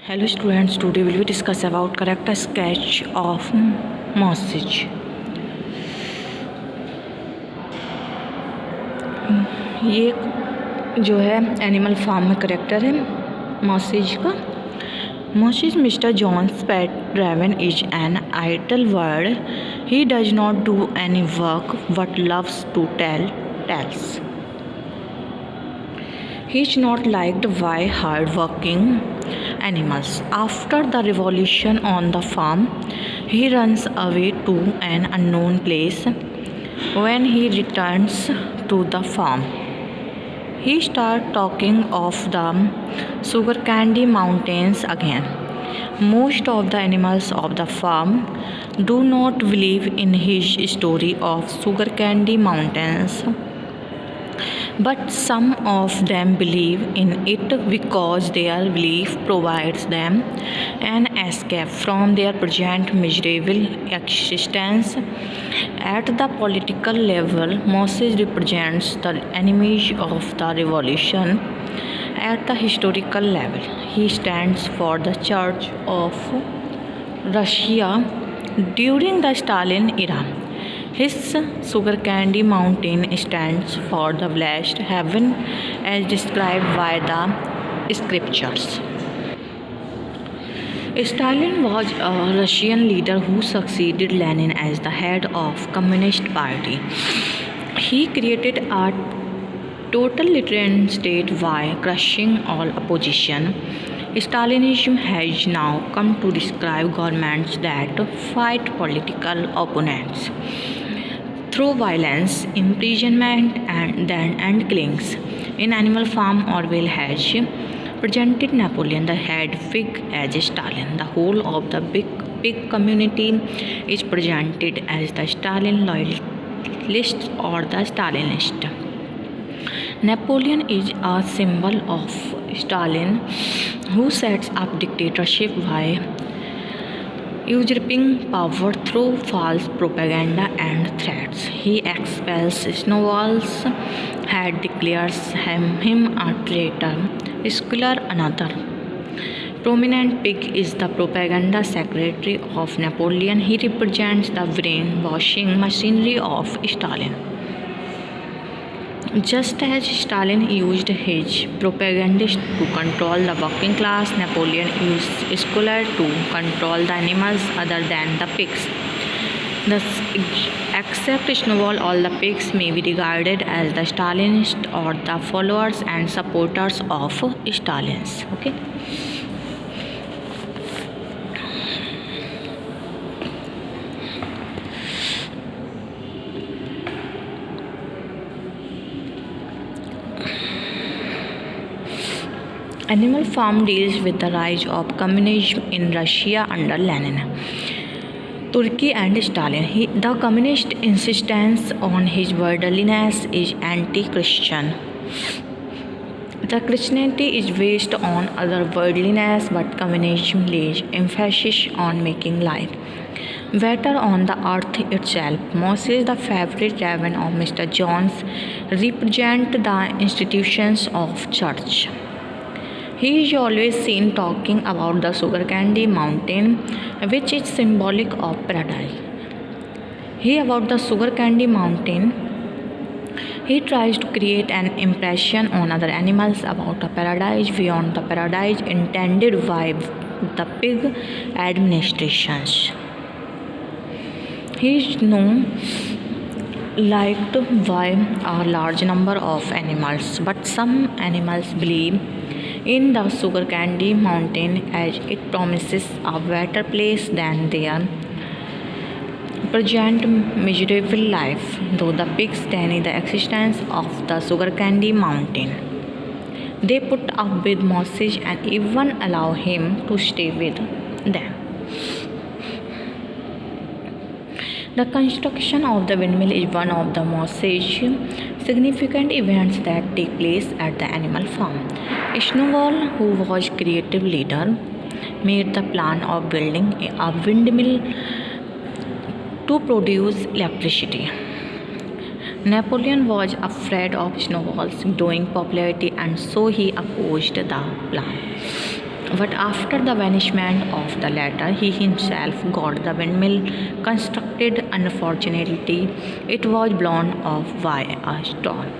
Hello students, today we will discuss about character sketch of Mosage. ये जो है animal farm में character है मॉसेज का. Mosage, Mr. John's pet raven, is an idle bird. He does not do any work but loves to tell tales. He is not liked by hard-working animals. After the revolution on the farm, he runs away to an unknown place. When he returns to the farm, he starts talking of the sugar candy mountains again. Most of the animals of the farm do not believe in his story of sugar candy mountains, but some of them believe in it because their belief provides them an escape from their present miserable existence. At the political level, Moses represents the enemies of the revolution. At the historical level, he stands for the Church of Russia during the Stalin era. His sugar candy mountain stands for the blessed heaven as described by the scriptures. Stalin was a Russian leader who succeeded Lenin as the head of Communist Party. He created a totalitarian state by crushing all opposition. Stalinism has now come to describe governments that fight political opponents through violence, imprisonment, and killings. In Animal Farm, Orwell has presented Napoleon the head pig as Stalin. The whole of the big pig community is presented as the Stalin loyalist or the Stalinist. Napoleon is a symbol of Stalin, who sets up dictatorship by usurping power through false propaganda and threats. He expels Snowball's head, declares him a traitor. Scholar, another prominent pig, is the propaganda secretary of Napoleon. He represents the brainwashing machinery of Stalin. Just as Stalin used his propagandists to control the working class, Napoleon used scholars to control the animals other than the pigs. Thus, except Snowball, all the pigs may be regarded as the Stalinists or the followers and supporters of Stalin's. Okay. Animal Farm deals with the rise of communism in Russia under Lenin, Turkey and Stalin. The communist insistence on his worldliness is anti-Christian. The Christianity is based on otherworldliness, but communism lays emphasis on making life better on the earth itself. Moses, the favorite raven of Mr. Jones, represents the institutions of church. He is always seen talking about the sugar candy mountain, which is symbolic of paradise. About the sugar candy mountain, he tries to create an impression on other animals about a paradise beyond the paradise intended by the pig administrations. He is known liked by a large number of animals, but some animals believe in the sugar candy mountain as it promises a better place than their present miserable life, though the pigs deny the existence of the sugar candy mountain. They put up with Moses and even allow him to stay with them. The construction of the windmill is one of the most significant events that take place at the animal farm. Snowball, who was creative leader, made the plan of building a windmill to produce electricity. Napoleon was afraid of Snowball's growing popularity and so he opposed the plan. But after the vanishment of the latter, he himself got the windmill constructed. Unfortunately, it was blown off by a storm.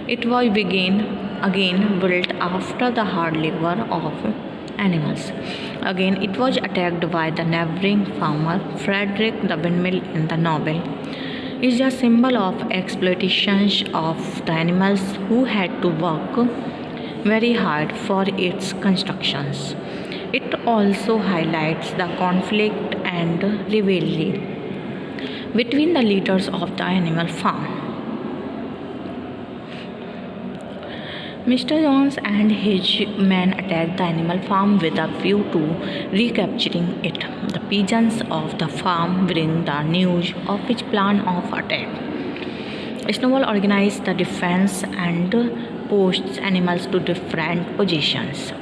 It was again built after the hard labor of animals. Again, it was attacked by the neighboring farmer. Frederick the windmill in the novel is a symbol of exploitation of the animals who had to work very hard for its constructions. It also highlights the conflict and rivalry between the leaders of the animal farm. Mr. Jones and his men attacked the animal farm with a view to recapturing it. The pigeons of the farm bring the news of his plan of attack. Snowball organized the defense and posts animals to different positions.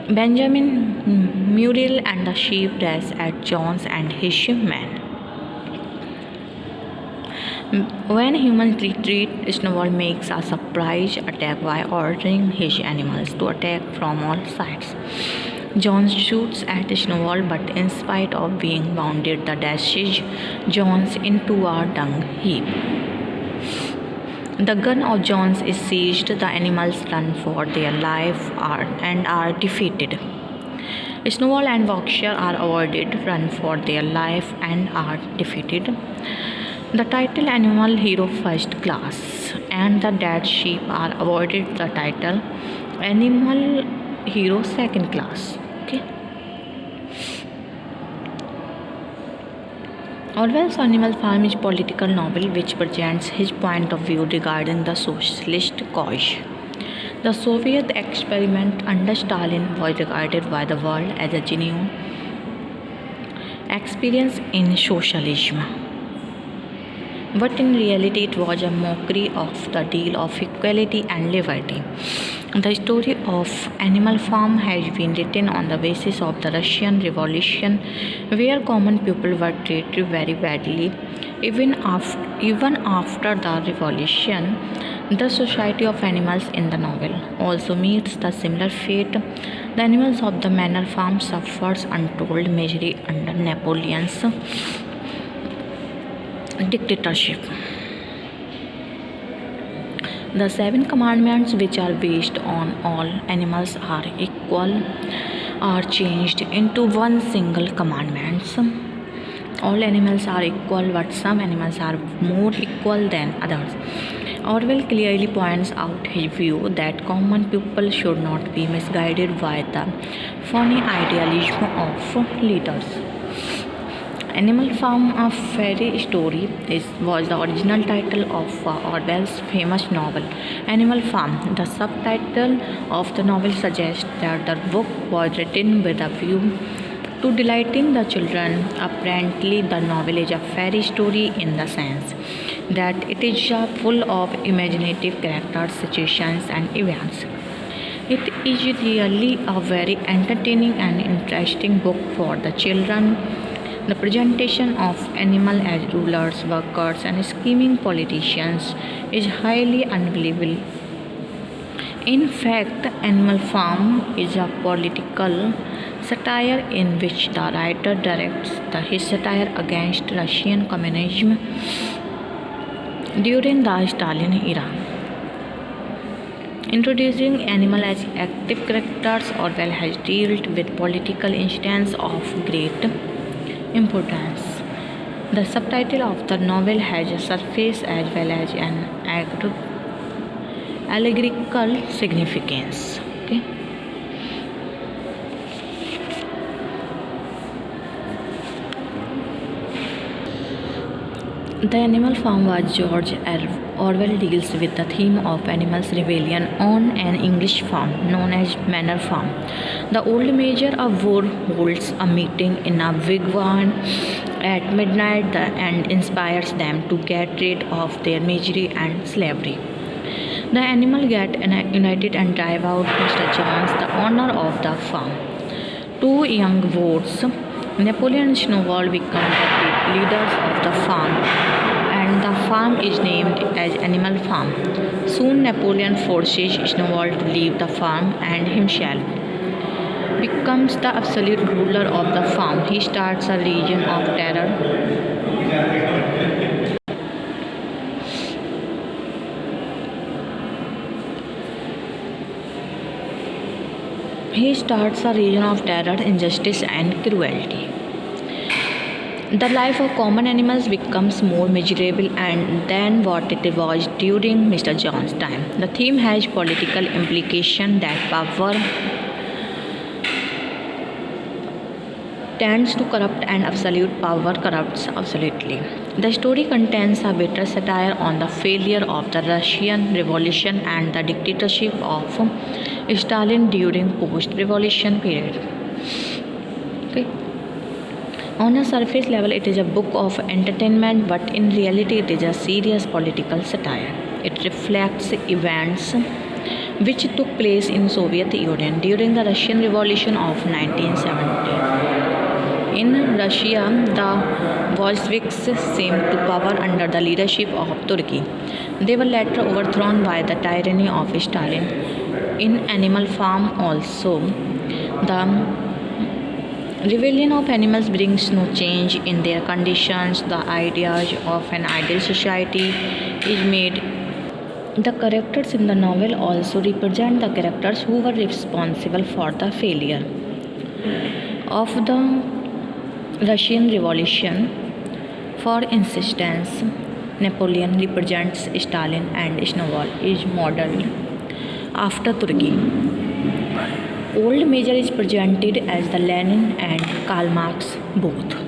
Benjamin Muriel and the sheep dash at Jones and his men. When humans retreat, Snowball makes a surprise attack by ordering his animals to attack from all sides. Jones shoots at Snowball, but in spite of being wounded, the dashes Jones into a dung heap. The gun of Jones is seized. The animals run for their life and are defeated. Snowball and Berkshire are awarded run for their life and are defeated. The title Animal Hero First Class and the Dead Sheep are awarded the title Animal Hero Second Class. Okay. Orwell's Animal Farm is a political novel which presents his point of view regarding the socialist cause. The Soviet experiment under Stalin was regarded by the world as a genuine experience in socialism. But in reality, it was a mockery of the ideal of equality and liberty. The story of Animal Farm has been written on the basis of the Russian Revolution, where common people were treated very badly. Even after the revolution, the society of animals in the novel also meets the similar fate. The animals of the Manor Farm suffers untold misery under Napoleon's dictatorship. The 7 commandments, which are based on all animals are equal, are changed into one single commandment. All animals are equal, but some animals are more equal than others. Orwell clearly points out his view that common people should not be misguided by the phony idealism of leaders. Animal Farm, a fairy story, was the original title of Orwell's famous novel, Animal Farm. The subtitle of the novel suggests that the book was written with a view to delighting the children. Apparently, the novel is a fairy story in the sense that it is full of imaginative characters, situations, and events. It is really a very entertaining and interesting book for the children. The presentation of animals as rulers, workers, and scheming politicians is highly unbelievable. In fact, Animal Farm is a political satire in which the writer directs his satire against Russian communism during the Stalin era. Introducing animals as active characters, Orwell has dealt with political incidents of great importance. The subtitle of the novel has a surface as well as an allegorical significance. Okay. The Animal Farm was George Orwell deals with the theme of animals' rebellion on an English farm known as Manor Farm. The old major of war holds a meeting in a wigwam at midnight and inspires them to get rid of their misery and slavery. The animals get united and drive out Mr. Jones, the owner of the farm. 2 young votes, Napoleon and Snowball, become the leaders of the farm, and the farm is named as Animal Farm. Soon Napoleon forces Snowball to leave the farm and himself becomes the absolute ruler of the farm. He starts a reign of terror. He starts a reign of terror, injustice, and cruelty. The life of common animals becomes more miserable than what it was during Mr. John's time. The theme has political implication that power tends to corrupt and absolute power corrupts absolutely. The story contains a bitter satire on the failure of the Russian Revolution and the dictatorship of Stalin during post-revolution period. Okay. On a surface level, it is a book of entertainment, but in reality, it is a serious political satire. It reflects events which took place in Soviet Union during the Russian Revolution of 1917. In Russia, the Bolsheviks came to power under the leadership of Turkey. They were later overthrown by the tyranny of Stalin. In Animal Farm also, the rebellion of animals brings no change in their conditions. The ideas of an ideal society is made. The characters in the novel also represent the characters who were responsible for the failure of the Russian Revolution. For instance, Napoleon represents Stalin and Snowball is modeled after Turkey. Old Major is presented as the Lenin and Karl Marx both.